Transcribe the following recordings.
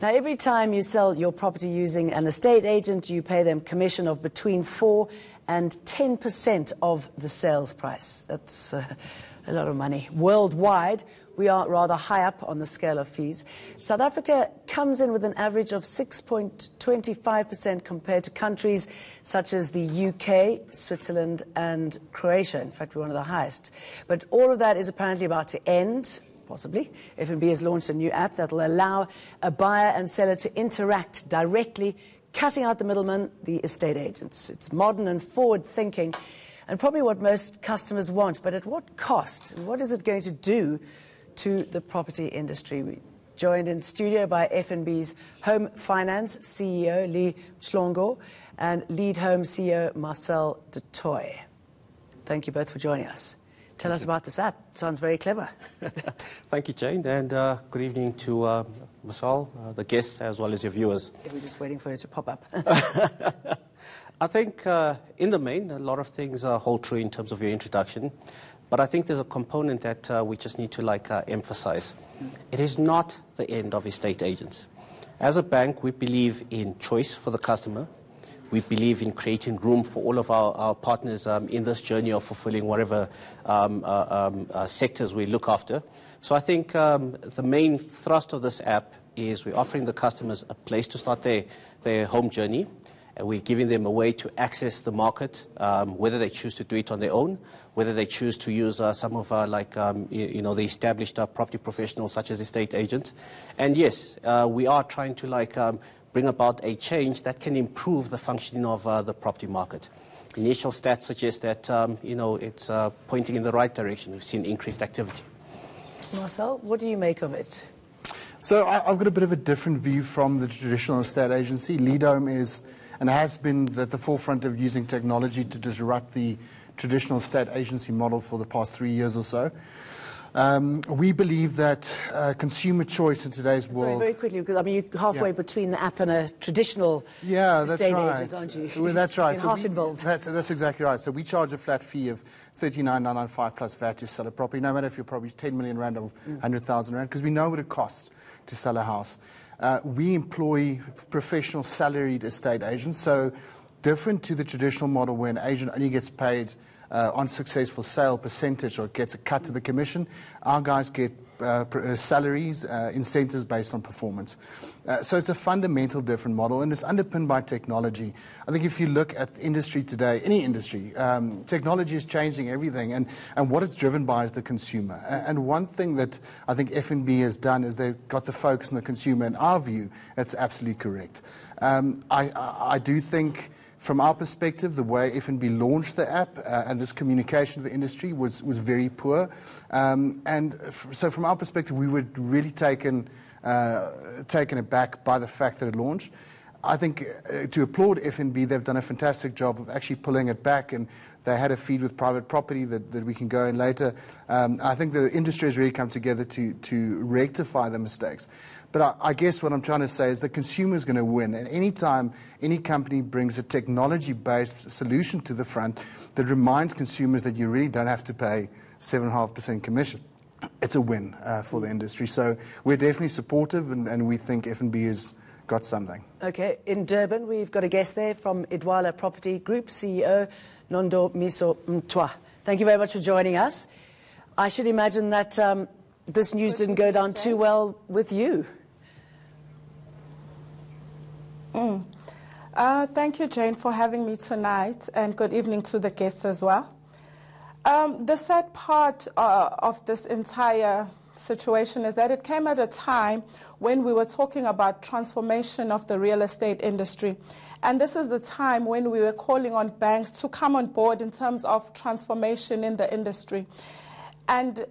Now, every time you sell your property using an estate agent, you pay them commission of between 4 and 10% of the sales price. That's a lot of money. Worldwide, we are rather high up on the scale of fees. South Africa comes in with an average of 6.25% compared to countries such as the UK, Switzerland and Croatia. In fact, we're one of the highest. But all of that is apparently about to end. Possibly. FNB has launched a new app that will allow a buyer and seller to interact directly, cutting out the middleman, the estate agents. It's modern and forward-thinking, and probably what most customers want. But at what cost? And what is it going to do to the property industry? We're joined in studio by FNB's Home Finance CEO, Mhlongo, and Leadhome CEO, Marcèl du Toit. Thank you both for joining us. Tell us about this app. It sounds very clever. Thank you, Jane, and good evening to Marcèl, the guests, as well as your viewers. Yeah, we're just waiting for it to pop up. I think in the main, a lot of things hold true in terms of your introduction, but I think there's a component that we just need to emphasize. It is not the end of estate agents. As a bank, we believe in choice for the customer. We believe in creating room for all of our partners in this journey of fulfilling whatever sectors we look after. So I think the main thrust of this app is we're offering the customers a place to start their home journey, and we're giving them a way to access the market, whether they choose to do it on their own, whether they choose to use some of the established property professionals such as estate agents. And yes, we are trying to bring about a change that can improve the functioning of the property market. Initial stats suggest that it's pointing in the right direction. We've seen increased activity. Marcèl, what do you make of it? So I've got a bit of a different view from the traditional estate agency. Leadhome is and has been at the forefront of using technology to disrupt the traditional estate agency model for the past 3 years or so. We believe that consumer choice in today's world... Sorry, very quickly, because you're halfway between the app and a traditional estate agent, aren't you? Well, that's right. You're half involved. That's exactly right. So we charge a flat fee of 39,995 plus VAT to sell a property, no matter if your property is 10 million rand or 100,000 rand, because we know what it costs to sell a house. We employ professional salaried estate agents, so different to the traditional model where an agent only gets paid on successful sale percentage or gets a cut to the commission. Our guys get salaries, incentives based on performance. So it's a fundamental different model, and it's underpinned by technology. I think if you look at the industry today, any industry, technology is changing everything, and what it's driven by is the consumer. And one thing that I think FNB has done is they've got the focus on the consumer. In our view, that's absolutely correct. I do think, from our perspective, the way FNB launched the app and this communication to the industry was very poor. So from our perspective, we were really taken aback by the fact that it launched. I think to applaud FNB, they've done a fantastic job of actually pulling it back, and they had a feed with private property that we can go in later. I think the industry has really come together to rectify the mistakes. But I guess what I'm trying to say is the consumer is going to win. And any time any company brings a technology-based solution to the front that reminds consumers that you really don't have to pay 7.5% commission, it's a win for the industry. So we're definitely supportive, and we think FNB has got something. Okay, in Durban, we've got a guest there from Idwala Property Group, CEO Nondumiso Mthwa. Thank you very much for joining us. I should imagine that this news didn't go down too well with you. Thank you, Jane, for having me tonight, and good evening to the guests as well. The sad part of this entire situation is that it came at a time when we were talking about transformation of the real estate industry. And this is the time when we were calling on banks to come on board in terms of transformation in the industry. And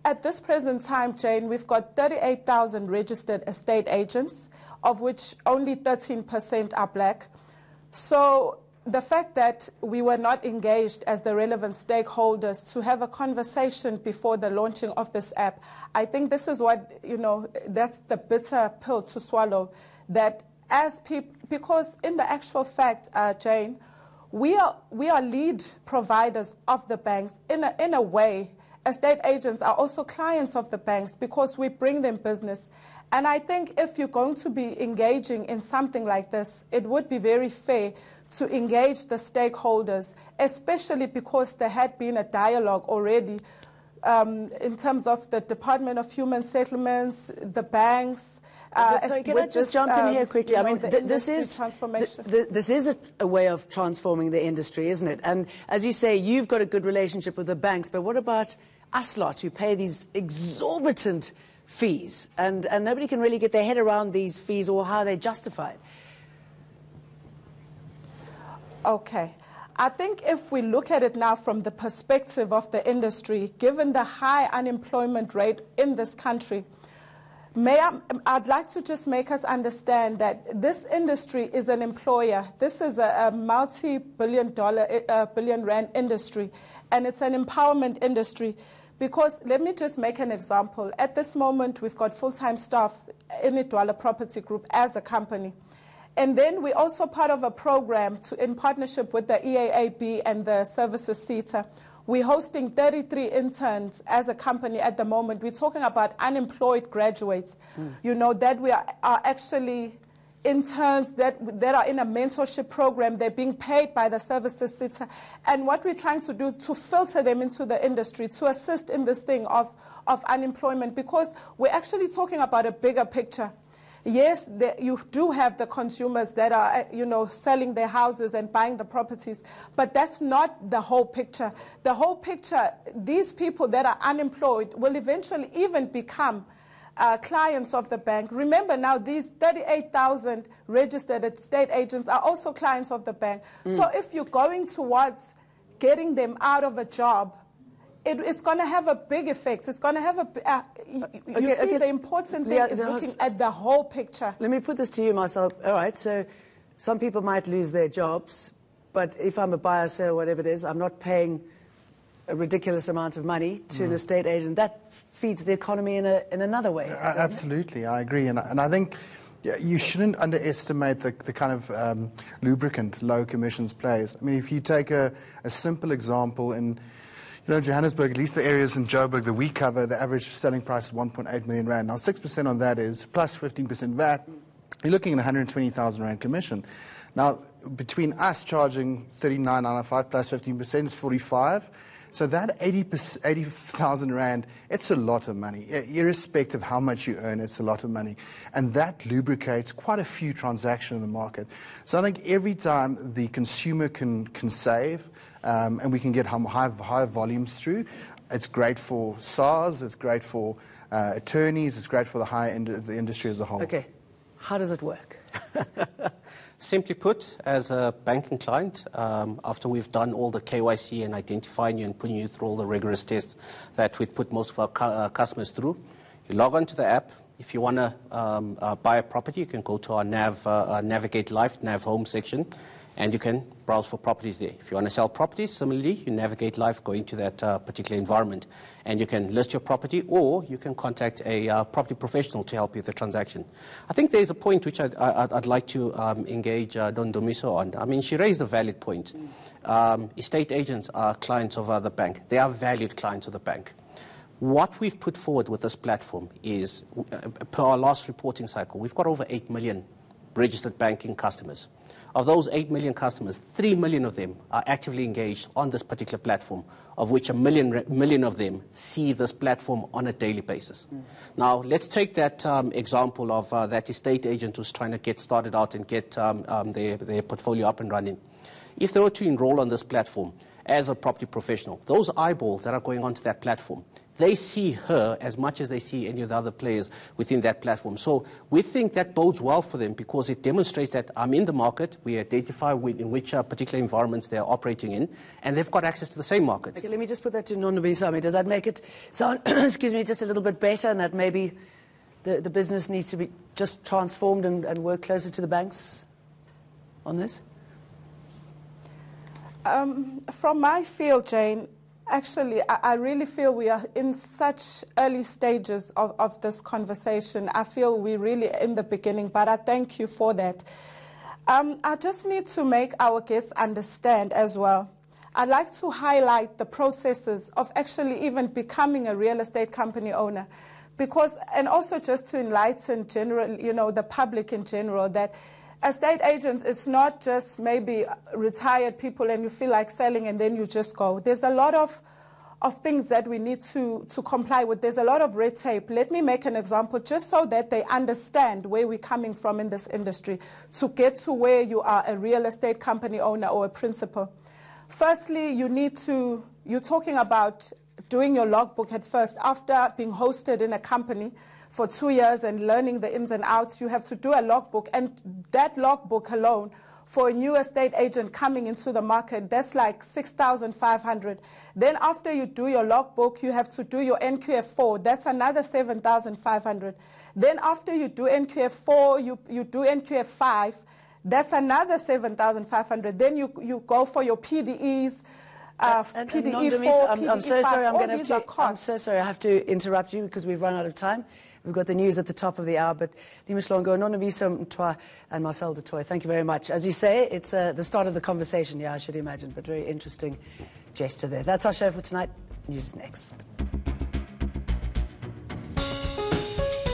at this present time, Jane, we've got 38,000 registered estate agents, of which only 13% are black. So the fact that we were not engaged as the relevant stakeholders to have a conversation before the launching of this app, I think this is what, that's the bitter pill to swallow. That as people, because in the actual fact, Jane, we are lead providers of the banks in a way. Estate agents are also clients of the banks because we bring them business. And I think if you're going to be engaging in something like this, it would be very fair to engage the stakeholders, especially because there had been a dialogue already in terms of the Department of Human Settlements, the banks. Sorry, can I just jump in here quickly? I mean, this is transformation. This is a way of transforming the industry, isn't it? And as you say, you've got a good relationship with the banks, but what about us lot who pay these exorbitant fees, and nobody can really get their head around these fees or how they're justified? Okay. I think if we look at it now from the perspective of the industry, given the high unemployment rate in this country, I'd like to just make us understand that this industry is an employer. This is a multi-billion rand industry, and it's an empowerment industry. Because let me just make an example. At this moment, we've got full-time staff in Idwala Property Group as a company. And then we're also part of a program in partnership with the EAAB and the Services CETA. We're hosting 33 interns as a company at the moment. We're talking about unemployed graduates, you know, that we are actually interns that are in a mentorship program. They're being paid by the Services CETA. And what we're trying to do to filter them into the industry, to assist in this thing of unemployment, because we're actually talking about a bigger picture. Yes, you do have the consumers that are, you know, selling their houses and buying the properties, but that's not the whole picture. The whole picture, these people that are unemployed will eventually even become clients of the bank. Remember now, these 38,000 registered estate agents are also clients of the bank. So if you're going towards getting them out of a job, it's going to have a big effect. It's going to have the important thing is looking at the whole picture. Let me put this to you, Marcèl. All right, so some people might lose their jobs, but if I'm a buyer, seller, whatever it is, I'm not paying a ridiculous amount of money to an estate agent. That feeds the economy in another way. Absolutely, I agree. And I think you shouldn't underestimate the kind of lubricant low commissions plays. I mean, if you take a simple example in Johannesburg, at least the areas in Joburg that we cover, the average selling price is 1.8 million rand. Now, 6% on that is plus 15% VAT. You're looking at 120,000 rand commission. Now, between us charging 39.95 plus 15% is 45. So that 80,000 rand, it's a lot of money. Irrespective of how much you earn, it's a lot of money. And that lubricates quite a few transactions in the market. So I think every time the consumer can save, and we can get high volumes through, it's great for SARS, it's great for attorneys, it's great for the high end of the industry as a whole. Okay, how does it work? Simply put, as a banking client, after we've done all the KYC and identifying you and putting you through all the rigorous tests that we'd put most of our customers through, you log on to the app. If you want to buy a property, you can go to our Navigate Life, Nav Home section, and you can browse for properties there. If you want to sell properties, similarly, you navigate live, go into that particular environment, and you can list your property, or you can contact a property professional to help you with the transaction. I think there's a point which I'd like to engage Nondumiso on. I mean, she raised a valid point. Estate agents are clients of the bank. They are valued clients of the bank. What we've put forward with this platform is, per our last reporting cycle, we've got over 8 million registered banking customers. Of those 8 million customers, 3 million of them are actively engaged on this particular platform, of which a million of them see this platform on a daily basis. Now, let's take that example of that estate agent who's trying to get started out and get their portfolio up and running. If they were to enroll on this platform as a property professional, those eyeballs that are going onto that platform, they see her as much as they see any of the other players within that platform. So we think that bodes well for them because it demonstrates that I'm in the market, we identify in which particular environments they're operating in, and they've got access to the same market. Okay, let me just put that to Nondumiso. I mean, does that make it sound, excuse me, just a little bit better, and that maybe the business needs to be just transformed and work closer to the banks on this? From my field, Jane, actually, I really feel we are in such early stages of this conversation. I feel we're really in the beginning, but I thank you for that. I just need to make our guests understand as well. I'd like to highlight the processes of actually even becoming a real estate company owner. Because, and also just to enlighten the public in general, that estate agents, it's not just maybe retired people and you feel like selling and then you just go. There's a lot of things that we need to comply with. There's a lot of red tape. Let me make an example just so that they understand where we're coming from in this industry to get to where you are a real estate company owner or a principal. Firstly, you're talking about doing your logbook at first. After being hosted in a company for 2 years and learning the ins and outs, you have to do a logbook. And that logbook alone, for a new estate agent coming into the market, that's like 6,500. Then after you do your logbook, you have to do your NQF4. That's another 7,500. Then after you do NQF4, you do NQF5. That's another 7,500. Then you go for your PDEs. PDE4, I'm so sorry. I'm so sorry. I have to interrupt you because we've run out of time. We've got the news at the top of the hour, but Mhlongo, Nondumiso, Mthwa, and Marcèl du Toit, thank you very much. As you say, it's the start of the conversation, yeah, I should imagine, but very interesting gesture there. That's our show for tonight. News next.